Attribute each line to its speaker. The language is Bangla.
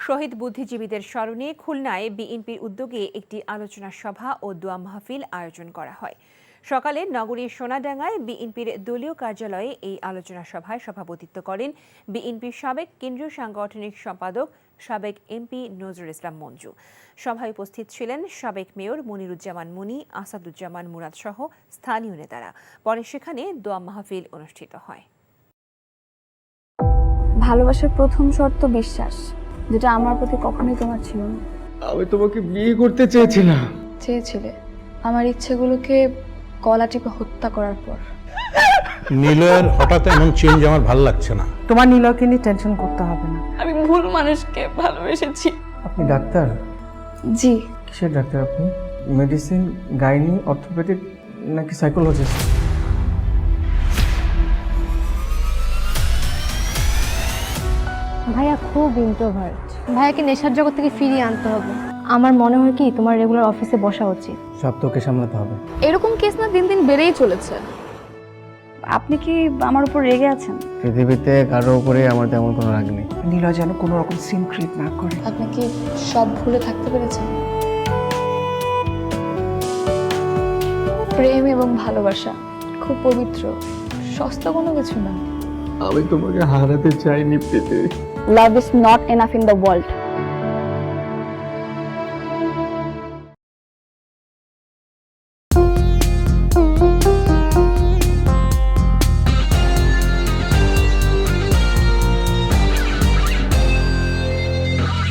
Speaker 1: শহীদ বুদ্ধিজীবীদের স্মরণে খুলনায় বিএনপির উদ্যোগে একটি আলোচনা সভা ও দোয়া মাহফিল আয়োজন করা হয়। সকালে নগরীর সোনাডাঙ্গায় বিএনপির দলীয় কার্যালয়ে এই আলোচনা সভায় সভাপতিত্ব করেন বিএনপির সাবেক কেন্দ্রীয় সাংগঠনিক সম্পাদক সাবেক এমপি নজরুল ইসলাম মঞ্জু। সভায় উপস্থিত ছিলেন সাবেক মেয়র মনিরুজ্জামান মুনি, আসাদুজ্জামান মুরাদ সহ স্থানীয় নেতারা। পরে সেখানে দোয়া মাহফিল অনুষ্ঠিত হয়।
Speaker 2: ভালোবাসার প্রথম শর্ত বিশ্বাস, যেটা আমার প্রতি কখনোই তোমার ছিল না।
Speaker 3: আমি তোমাকে বিয়ে করতে চেয়েছিলাম।
Speaker 2: চেয়েছিলে আমার ইচ্ছেগুলোকে গলা টিপে হত্যা করার পর।
Speaker 4: নিলয়ের হঠাৎ এমন চেঞ্জ আমার ভালো লাগছে না।
Speaker 5: তোমার নিলয়কে নিয়ে টেনশন করতে হবে না।
Speaker 2: আমি ভুল মানুষকে ভালোবেসেছি।
Speaker 3: আপনি ডাক্তার?
Speaker 2: জি।
Speaker 3: কিসের ডাক্তার আপনি? মেডিসিন, গাইনি, অর্থোপেডিক নাকি সাইকোলজিস্ট?
Speaker 6: ভাইয়া খুব ইন্ট্রোভার্ট। ভাইয়াকে নেশার জগৎ থেকে ফিরিয়ে আনতে হবে। আমার মনে হয় কি তোমার রেগুলার অফিসে বসা উচিত।
Speaker 3: সব তোকে সামলাতে হবে।
Speaker 2: এরকম কেস না দিন দিন বেড়েই চলেছে। আপনি কি আমার উপর রেগে আছেন?
Speaker 3: পৃথিবীতে কারো উপরে আমার তেমন কোনো রাগ নেই।
Speaker 5: নিলয় যেন কোনো রকম সিন ক্রিয়েট না করে।
Speaker 2: আপনি কি সব ভুলে থাকতে পেরেছেন? প্রেম এবং ভালোবাসা খুব পবিত্র, সস্তা কোনো কিছু না।
Speaker 3: আমি তোমাকে হারাতে চাইনি Priti.
Speaker 6: Love is not enough in the world.